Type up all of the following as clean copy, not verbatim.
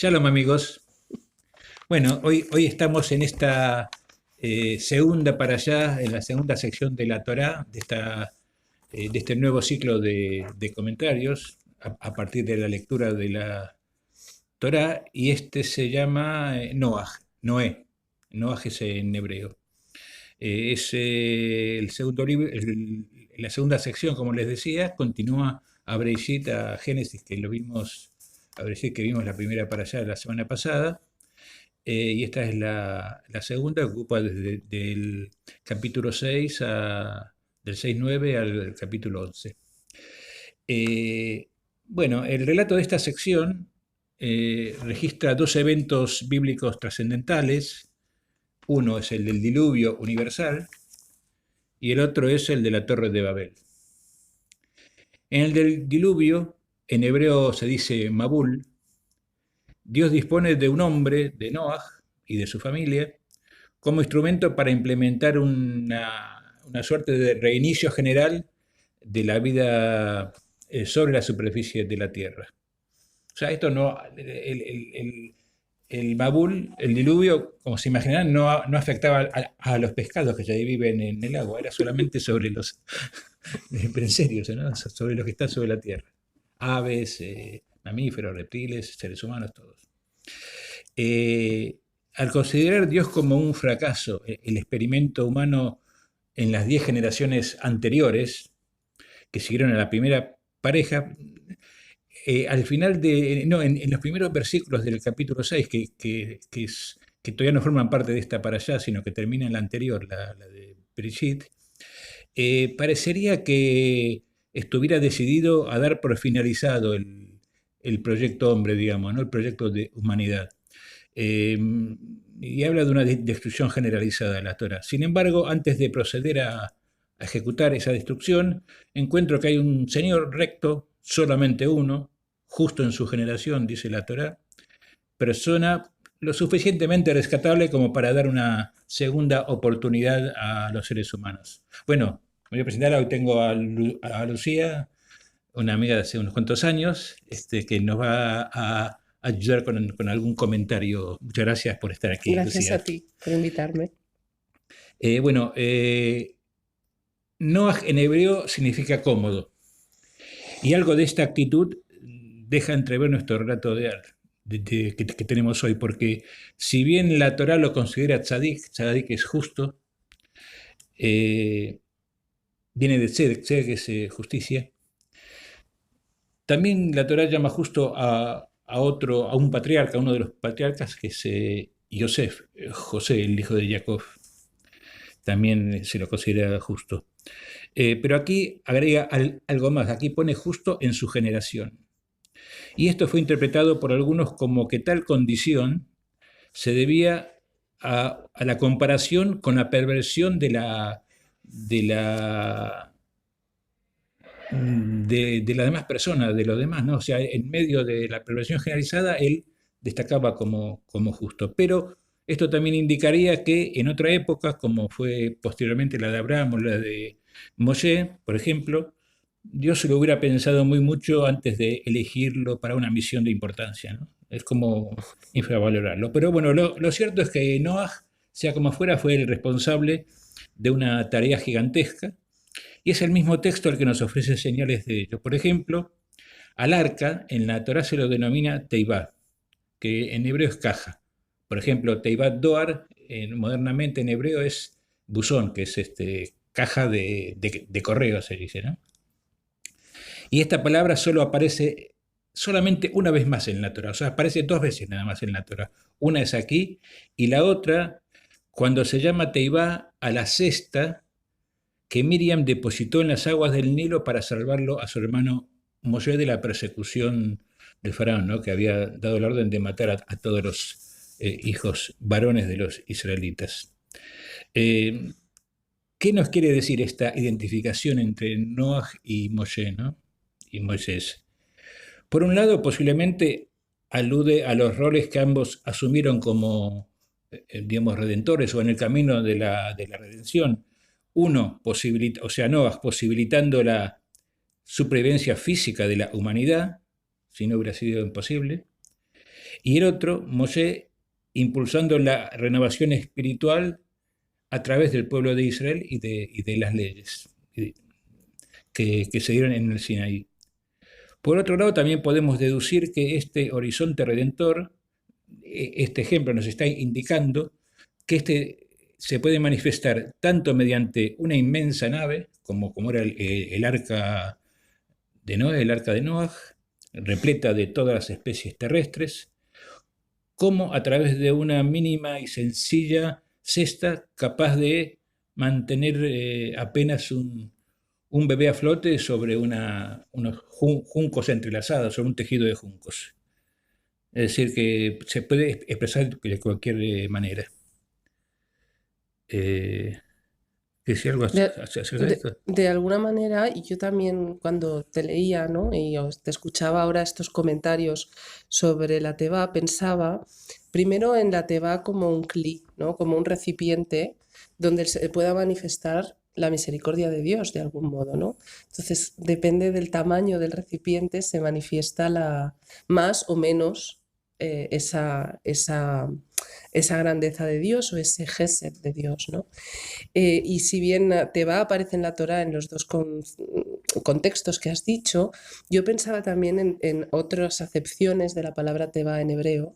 Shalom amigos. Bueno, hoy estamos en esta segunda para allá, en la segunda sección de la Torá, de este nuevo ciclo de comentarios a partir de la lectura de la Torá, y este se llama Noaj, Noé. Noaj es en hebreo. Es el segundo libro, la segunda sección, como les decía, continúa a Bereshit, a Génesis, que lo vimos, a Bereshit que vimos la primera para allá la semana pasada. Y esta es la segunda, que ocupa desde el capítulo 6 del 6:9 al capítulo 11. Eh, bueno, el relato de esta sección registra dos eventos bíblicos trascendentales. Uno es el del diluvio universal y el otro es el de la Torre de Babel. En el del diluvio, en hebreo se dice Mabul, Dios dispone de un hombre, de Noaj y de su familia, como instrumento para implementar una suerte de reinicio general de la vida sobre la superficie de la Tierra. O sea, esto no, el Mabul, el diluvio, como se imaginarán, no afectaba a los pescados que ya viven en el agua, era solamente sobre los, en serio, ¿no? Sobre los que están sobre la Tierra. Aves, mamíferos, reptiles, seres humanos, todos. Eh, Al considerar Dios como un fracaso, el experimento humano en las 10 generaciones anteriores que siguieron a la primera pareja, al final no, en los primeros versículos del capítulo 6, que todavía no forman parte de esta para allá, sino que termina en la anterior, la de Bereshit, parecería que estuviera decidido a dar por finalizado el proyecto hombre, digamos, ¿no? El proyecto de humanidad. Eh, y habla de una destrucción generalizada de la Torah. Sin embargo, antes de proceder a ejecutar esa destrucción, encuentro que hay un Señor recto, solamente uno, justo en su generación, dice la Torah, persona lo suficientemente rescatable como para dar una segunda oportunidad a los seres humanos. Bueno, me voy a presentar, hoy tengo a Lucía, una amiga de hace unos cuantos años, que nos va a ayudar con algún comentario. Muchas gracias por estar aquí, Gracias Lucía. a ti por invitarme. Bueno, Noaj en hebreo significa cómodo, y algo de esta actitud deja entrever nuestro relato que tenemos hoy, porque si bien la Torah lo considera tzadik, tzadik es justo, eh, viene de tzedek, tzedek es justicia. También la Torá llama justo a un patriarca, a uno de los patriarcas, que es Yosef, José, el hijo de Jacob. También se lo considera justo. Pero aquí agrega algo más, aquí pone justo en su generación. Y esto fue interpretado por algunos como que tal condición se debía a la comparación con la perversión de las demás personas, de los demás, ¿no? O sea, en medio de la perversión generalizada, él destacaba como justo. Pero esto también indicaría que en otra época, como fue posteriormente la de Abraham o la de Moshe, por ejemplo, Dios se lo hubiera pensado muy mucho antes de elegirlo para una misión de importancia, ¿no? Es como infravalorarlo. Pero bueno, lo cierto es que Noah, sea como fuera, fue el responsable de una tarea gigantesca, y es el mismo texto el que nos ofrece señales de ello. Por ejemplo, al arca en la Torá se lo denomina Teibá, que en hebreo es caja. Por ejemplo, Teibat Doar, modernamente en hebreo es buzón, que es caja de correo, se dice, ¿no? Y esta palabra solo aparece solamente una vez más en la Torá, o sea, aparece dos veces nada más en la Torá. Una es aquí y la otra cuando se llama Teibá a la cesta que Miriam depositó en las aguas del Nilo para salvarlo a su hermano Moshe de la persecución del faraón, ¿no? Que había dado la orden de matar a todos los hijos varones de los israelitas. Eh, ¿Qué nos quiere decir esta identificación entre Noah y Moshe, ¿no? Y Moisés? Por un lado, posiblemente alude a los roles que ambos asumieron como, digamos, redentores o en el camino de la redención. Uno, o sea, Noah, posibilitando la supervivencia física de la humanidad, si no hubiera sido imposible, Y el otro, Moshe, impulsando la renovación espiritual a través del pueblo de Israel y de las leyes que se dieron en el Sinaí. Por otro lado, también podemos deducir que este horizonte redentor, este ejemplo nos está indicando que este se puede manifestar tanto mediante una inmensa nave, como era el arca de Noé, el arca de Noah, repleta de todas las especies terrestres, como a través de una mínima y sencilla cesta capaz de mantener apenas un bebé a flote sobre unos juncos entrelazados, sobre un tejido de juncos. Es decir, que se puede expresar de cualquier manera. Eh, ¿Decía algo De, acerca de esto? de alguna manera, y yo también cuando te leía, ¿no? Te escuchaba ahora estos comentarios sobre la teba, pensaba primero en la teba como un cli, ¿no? Como un recipiente donde se pueda manifestar la misericordia de Dios de algún modo, ¿no? Entonces, depende del tamaño del recipiente, se manifiesta más o menos esa grandeza de Dios o ese gesed de Dios, ¿no? Y si bien Teba aparece en la Torá en los dos contextos que has dicho, yo pensaba también en otras acepciones de la palabra Teba en hebreo,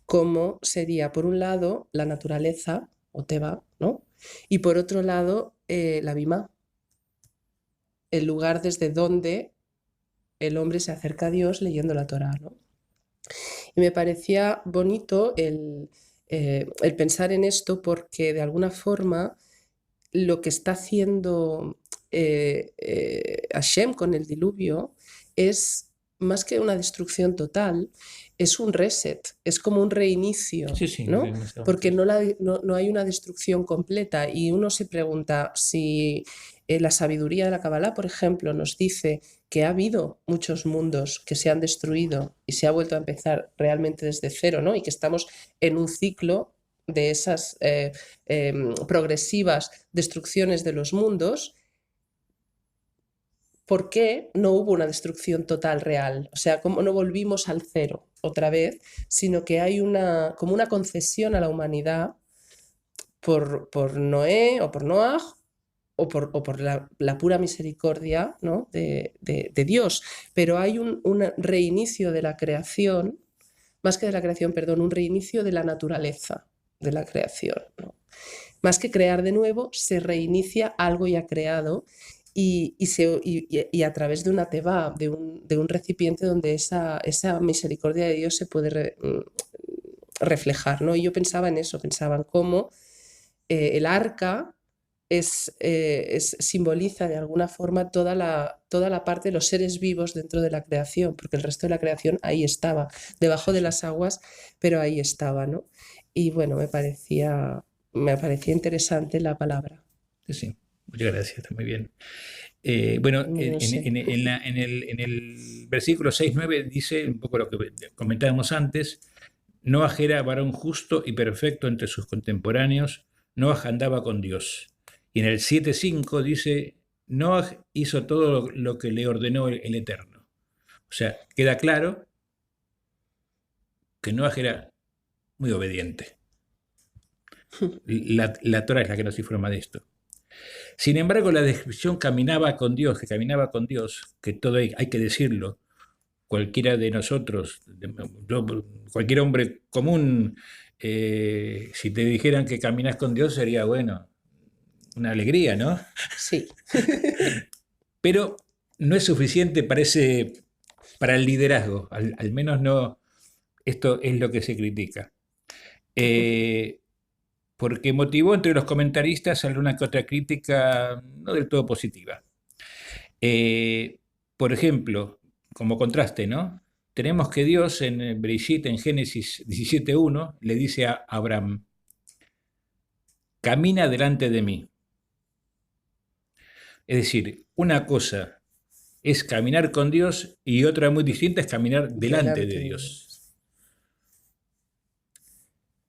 como sería, por un lado, la naturaleza, o Teba, ¿no? Y por otro lado, la Bimá, el lugar desde donde el hombre se acerca a Dios leyendo la Torá, ¿no? Y me parecía bonito el pensar en esto porque de alguna forma lo que está haciendo Hashem con el diluvio es más que una destrucción total, es un reset, es como un reinicio, Sí, sí, lo que ¿no? comenzaba Porque antes. no hay una destrucción completa y uno se pregunta si la sabiduría de la Kabbalah, por ejemplo, nos dice que ha habido muchos mundos que se han destruido y se ha vuelto a empezar realmente desde cero, ¿no? Y que estamos en un ciclo de esas progresivas destrucciones de los mundos. ¿Por qué no hubo una destrucción total real? O sea, ¿cómo no volvimos al cero otra vez? Sino que hay como una concesión a la humanidad por Noé o por Noah o por la pura misericordia, ¿no? de Dios. Pero hay un reinicio de la creación, más que de la creación, perdón, un reinicio de la naturaleza de la creación, ¿no? Más que crear de nuevo, se reinicia algo ya creado y a través de una teba, de un recipiente donde esa misericordia de Dios se puede reflejar, ¿no? Y yo pensaba en eso, pensaba en cómo el arca simboliza de alguna forma toda la parte de los seres vivos dentro de la creación, porque el resto de la creación ahí estaba, debajo Sí, de sí, las aguas, pero ahí estaba, ¿no? Y bueno, me parecía interesante la palabra. sí, sí. Muchas gracias, está muy bien. Bueno, No sé. en el versículo 6-9 dice un poco lo que comentábamos antes: Noaj era varón justo y perfecto entre sus contemporáneos, Noaj andaba con Dios. Y en el 7:5 dice: Noaj hizo todo lo que le ordenó el Eterno. O sea, queda claro que Noaj era muy obediente. La Torah es la que nos informa de esto. Sin embargo, la descripción caminaba con Dios, que caminaba con Dios, que todo hay que decirlo, cualquiera de nosotros, cualquier hombre común, si te dijeran que caminas con Dios sería, bueno, una alegría, ¿no? Sí. Pero no es suficiente para el liderazgo, al menos no, esto es lo que se critica. Eh, Porque motivó entre los comentaristas alguna que otra crítica no del todo positiva. Eh, por ejemplo, como contraste, ¿no? Tenemos que Dios en Bereshit, en Génesis 17:1, le dice a Abraham: camina delante de mí. Es decir, una cosa es caminar con Dios y otra muy distinta es caminar delante de Delante de Dios. Dios.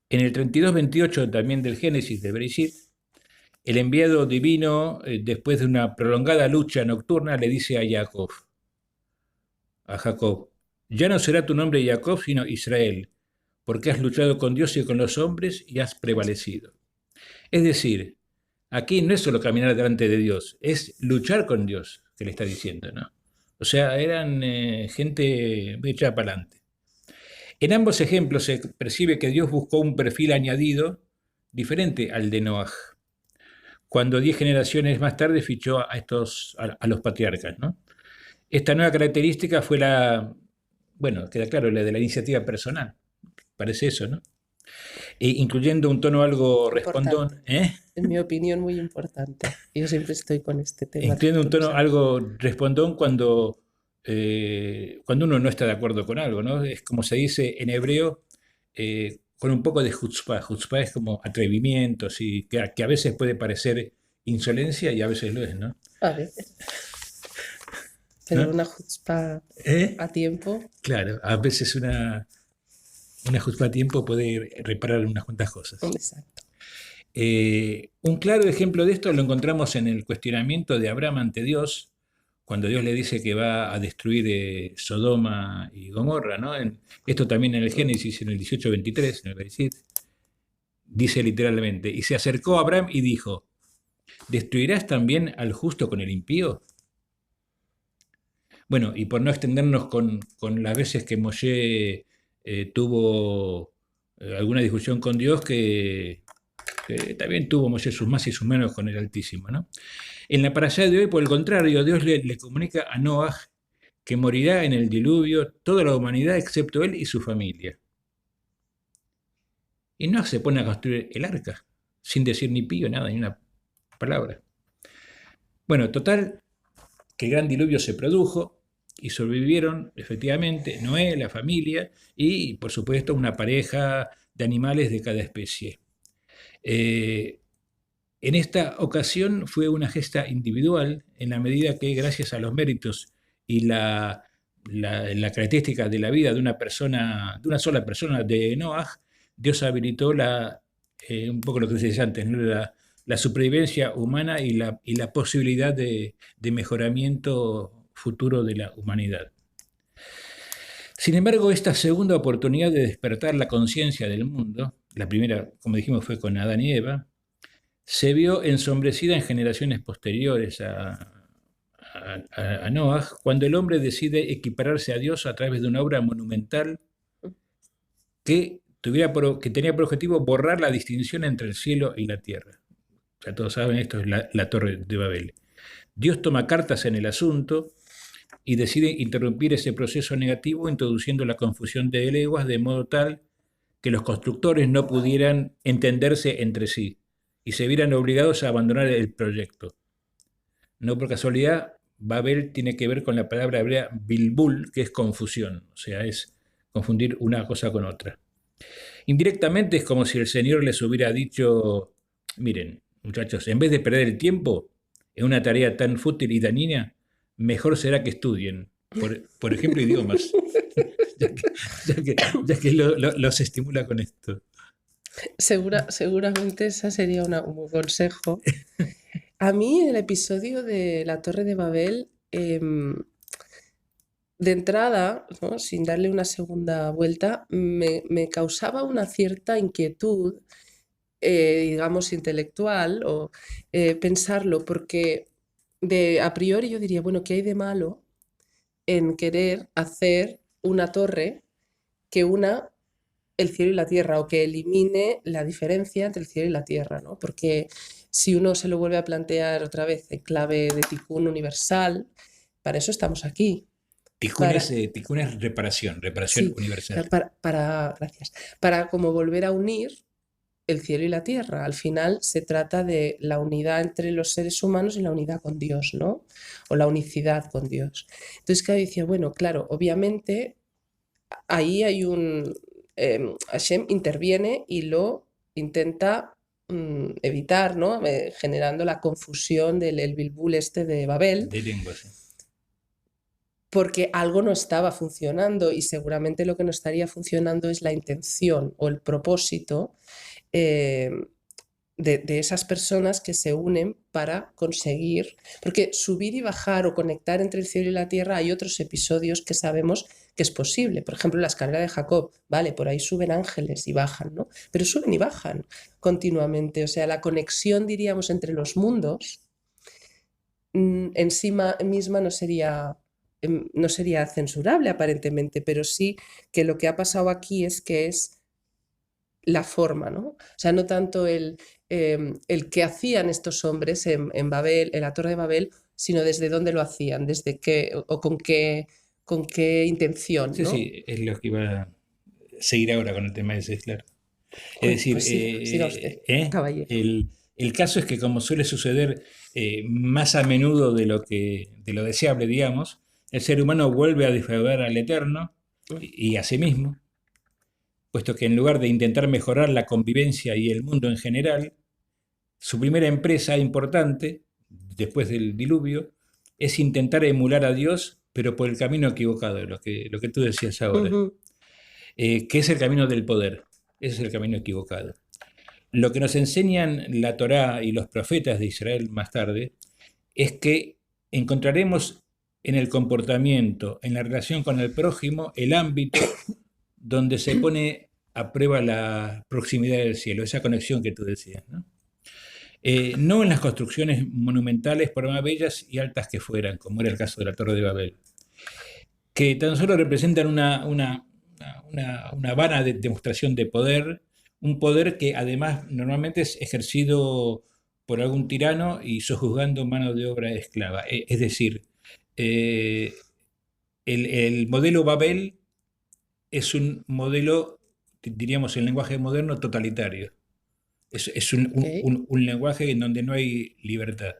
En el 32:28 también del Génesis de Bereshit, el enviado divino, después de una prolongada lucha nocturna, le dice a Jacob, Ya no será tu nombre Jacob, sino Israel, porque has luchado con Dios y con los hombres y has prevalecido. Es decir, aquí no es solo caminar delante de Dios, es luchar con Dios, que le está diciendo, ¿no? O sea, eran gente echada para adelante. En ambos ejemplos se percibe que Dios buscó un perfil añadido diferente al de Noaj, cuando 10 generaciones más tarde fichó a los patriarcas, ¿no? Esta nueva característica fue bueno, queda claro, la de la iniciativa personal, parece eso, ¿no? Incluyendo un tono algo Importante. respondón, ¿eh? En mi opinión, muy importante. Yo siempre estoy con este tema de Incluyendo un tú lo tono sabes. algo respondón cuando uno no está de acuerdo con algo, ¿no? Es como se dice en hebreo, con un poco de chutzpah. Chutzpah es como atrevimiento, sí, que a veces puede parecer insolencia y a veces lo es, ¿no? A veces. Pero ¿No? una chutzpah ¿Eh? a tiempo, Claro, a veces una chutzpah a tiempo puede reparar unas cuantas cosas. exacto. Un claro ejemplo de esto lo encontramos en el cuestionamiento de Abraham ante Dios, cuando Dios le dice que va a destruir Sodoma y Gomorra, ¿no? Esto también en el Génesis, en el 18:23, en el 27, dice literalmente, y se acercó a Abraham y dijo, ¿destruirás también al justo con el impío? Bueno, y por no extendernos con las veces que Moshe tuvo alguna discusión con Dios, que también tuvo Moshe sus más y sus menos con el Altísimo, ¿no? En la parashá de hoy, por el contrario, Dios le comunica a Noah que morirá en el diluvio toda la humanidad excepto él y su familia. Y Noah se pone a construir el arca, sin decir ni pío, nada, ni una palabra. Bueno, total, que el gran diluvio se produjo y sobrevivieron efectivamente Noé, la familia y, por supuesto, una pareja de animales de cada especie. Eh, En esta ocasión fue una gesta individual, en la medida que gracias a los méritos y la característica de la vida de una persona, de una sola persona de Noah, Dios habilitó un poco lo que decía antes, ¿no? La supervivencia humana y la posibilidad de mejoramiento futuro de la humanidad. Sin embargo, esta segunda oportunidad de despertar la conciencia del mundo, la primera, como dijimos, fue con Adán y Eva, se vio ensombrecida en generaciones posteriores a Noah, cuando el hombre decide equipararse a Dios a través de una obra monumental que tenía por objetivo borrar la distinción entre el cielo y la tierra. Ya todos saben, esto es la Torre de Babel. Dios toma cartas en el asunto y decide interrumpir ese proceso negativo introduciendo la confusión de lenguas de modo tal que los constructores no pudieran entenderse entre sí y se vieran obligados a abandonar el proyecto. No por casualidad, Babel tiene que ver con la palabra hebrea bilbul, que es confusión, o sea, es confundir una cosa con otra. Indirectamente es como si el Señor les hubiera dicho, miren, muchachos, en vez de perder el tiempo en una tarea tan fútil y dañina, mejor será que estudien, por ejemplo, idiomas, ya que, ya que los estimula con esto. Seguramente ese sería un buen consejo. A mí el episodio de la Torre de Babel, de entrada, ¿no? Sin darle una segunda vuelta, me causaba una cierta inquietud, digamos, intelectual o pensarlo, porque a priori yo diría, bueno, ¿qué hay de malo en querer hacer una torre que una el cielo y la tierra o que elimine la diferencia entre el cielo y la tierra, ¿no? Porque si uno se lo vuelve a plantear otra vez en clave de Tikkun universal, para eso estamos aquí, para, Tikkun es reparación sí, universal. gracias, para como volver a unir el cielo y la tierra. Al final se trata de la unidad entre los seres humanos y la unidad con Dios, ¿no? O la unicidad con Dios. Entonces, claro, decía, bueno, claro, obviamente ahí hay Hashem interviene y lo intenta evitar, ¿no? Generando la confusión del el bilbul este de Babel, De lengua, sí. porque algo no estaba funcionando y seguramente lo que no estaría funcionando es la intención o el propósito eh, de esas personas que se unen para conseguir, porque subir y bajar o conectar entre el cielo y la tierra hay otros episodios que sabemos que es posible. Por ejemplo, la escalera de Jacob, vale, por ahí suben ángeles y bajan, ¿no? Pero suben y bajan continuamente. O sea, la conexión, diríamos, entre los mundos en sí misma no sería censurable aparentemente, pero sí que lo que ha pasado aquí es que es la forma, ¿no? O sea, no tanto el que hacían estos hombres en Babel, en la Torre de Babel, sino desde dónde lo hacían, desde qué o con qué intención, Sí, ¿no? sí, es lo que iba a seguir ahora con el tema ese, claro. Es Bueno, decir, pues siga usted, caballero. el caso es que como suele suceder más a menudo de lo deseable, digamos, el ser humano vuelve a defraudar al Eterno y a sí mismo, puesto que en lugar de intentar mejorar la convivencia y el mundo en general, su primera empresa importante, después del diluvio, es intentar emular a Dios, pero por el camino equivocado, lo que tú decías ahora, Ujú. que es el camino del poder. Ese es el camino equivocado. Lo que nos enseñan la Torá y los profetas de Israel más tarde es que encontraremos en el comportamiento, en la relación con el prójimo, el ámbito donde se pone a prueba la proximidad del cielo, esa conexión que tú decías, ¿no? No en las construcciones monumentales, por más bellas y altas que fueran, como era el caso de la Torre de Babel, que tan solo representan una vana demostración de poder, un poder que además normalmente es ejercido por algún tirano y sojuzgando mano de obra esclava. Es decir, eh, el modelo Babel es un modelo, diríamos en lenguaje moderno, totalitario. Es Ok. un lenguaje en donde no hay libertad.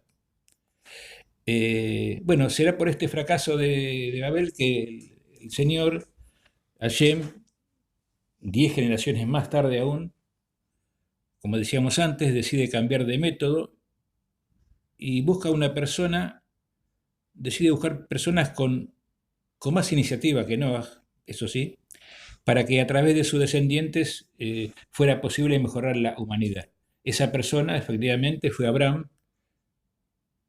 Bueno, será por este fracaso de Babel que el Señor, Hashem, 10 generaciones más tarde aún, como decíamos antes, decide cambiar de método y busca una persona, decide buscar personas con más iniciativa que Noah, eso sí, para que a través de sus descendientes fuera posible mejorar la humanidad. Esa persona, efectivamente, fue Abraham,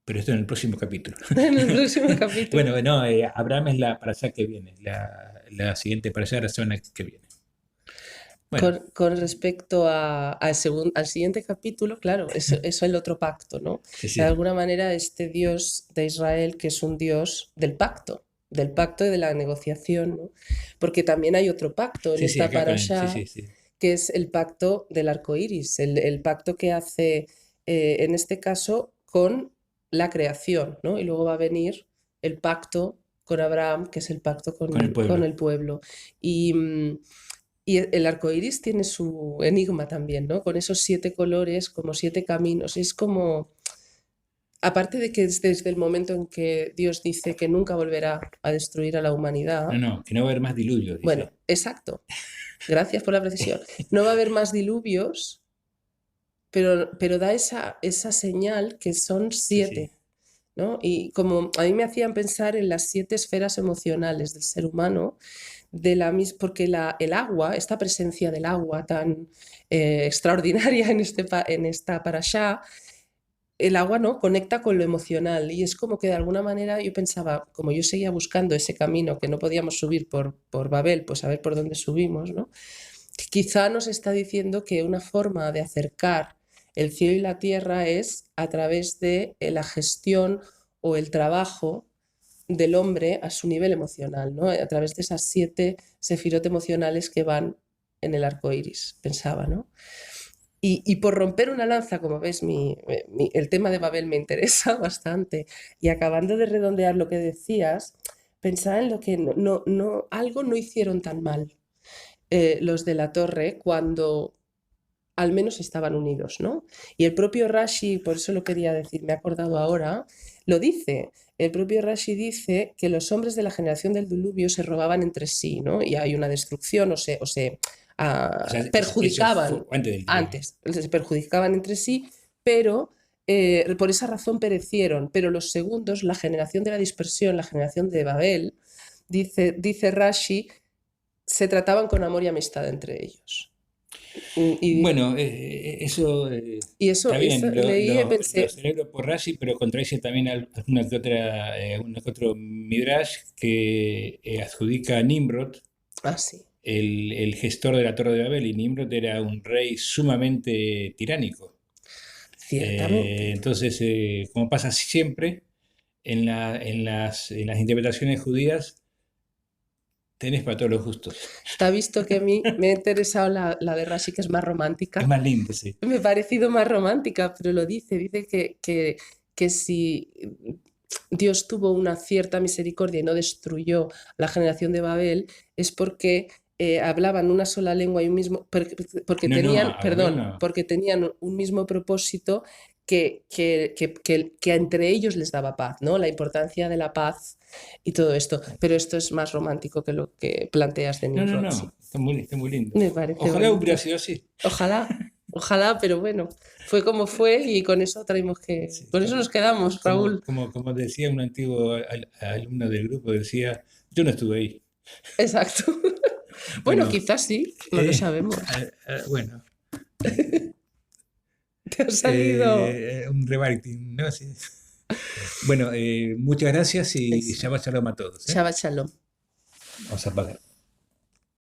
pero esto en el próximo capítulo. En el próximo capítulo. Bueno, no, Abraham es la parasha que viene, la siguiente parasha, la semana que viene. Bueno, Con respecto al siguiente capítulo, claro, eso es el otro pacto, ¿no? sí, De sí, alguna manera, este Dios de Israel, que es un Dios del pacto y de la negociación, ¿no? Porque también hay otro pacto en sí, sí, esta acá con él, sí, parashá, sí, sí. que es el pacto del arco iris, el pacto que hace, en este caso, con la creación, ¿no? Y luego va a venir el pacto con Abraham, que es el pacto Con el con pueblo. el pueblo. Y, y el arco iris tiene su enigma también, ¿no? Con esos 7 colores, como 7 caminos. Es como, aparte de que es desde el momento en que Dios dice que nunca volverá a destruir a la No, humanidad, no, que no va a haber más diluvios, bueno, dice. exacto, gracias por la precisión. No va a haber más diluvios, pero da esa señal que son Sí, sí. 7, ¿no? Y como a mí me hacían pensar en las 7 esferas emocionales del ser humano, porque el agua, esta presencia del agua tan extraordinaria en esta parashá, el agua no conecta con lo emocional y es como que de alguna manera yo pensaba, como yo seguía buscando ese camino que no podíamos subir por Babel, pues a ver por dónde subimos, ¿no? Quizá nos está diciendo que una forma de acercar el cielo y la tierra es a través de la gestión o el trabajo del hombre a su nivel emocional, ¿no? A través de esas 7 sefirot emocionales que van en el arco iris, pensaba, ¿no? Y por romper una lanza, como ves, el tema de Babel me interesa bastante. Y acabando de redondear lo que decías, pensaba en lo que algo no hicieron tan mal los de la torre cuando al menos estaban unidos, ¿no? Y el propio Rashi, por eso lo quería decir, me he acordado ahora, lo dice. El propio Rashi dice que los hombres de la generación del diluvio se robaban entre sí, ¿no? Y hay una destrucción o se O sea, eso fue perjudicaban antes del diluvio. antes, se perjudicaban entre sí, pero por esa razón perecieron. Pero los segundos, la generación de la dispersión, la generación de Babel, dice Rashi, se trataban con amor y amistad entre ellos. Y, Bueno, eso y está eso bien, leí y lo pensé, celebro por Rashi, pero contradice también alguna que otra, alguno que otro Midrash que adjudica a Nimrod, ah, sí, el gestor de la Torre de Babel, y Nimrod era un rey sumamente tiránico. ciertamente. Entonces, como pasa siempre, en las interpretaciones judías tenés para todos los gustos. Te ha visto que a mí me ha interesado la de Rashi, que es más Es romántica. más lindo, sí. Me ha parecido más romántica, pero lo dice que si Dios tuvo una cierta misericordia y no destruyó la generación de Babel, es porque hablaban una sola lengua y un mismo, porque No, no, tenían, a Babel perdón, no. porque tenían un mismo propósito que entre ellos les daba paz, ¿no? La importancia de la paz y todo esto. Pero esto es más romántico que lo que planteas de No, no, Nimrod, sí. no, está muy lindo. Me parece Ojalá hubiera bonito. sido así. Ojalá, ojalá, pero bueno, fue como fue y con eso Sí, con eso nos quedamos, Raúl. como decía un antiguo alumno del grupo, decía, yo no estuve ahí. Exacto. Bueno, Bueno, quizás sí, no lo sabemos. bueno, Te ha salido. un remarketing, ¿no? Sí. Bueno, muchas gracias y Eso. Shabbat Shalom a todos, ¿eh? Shabbat shalom. Vamos a apagar.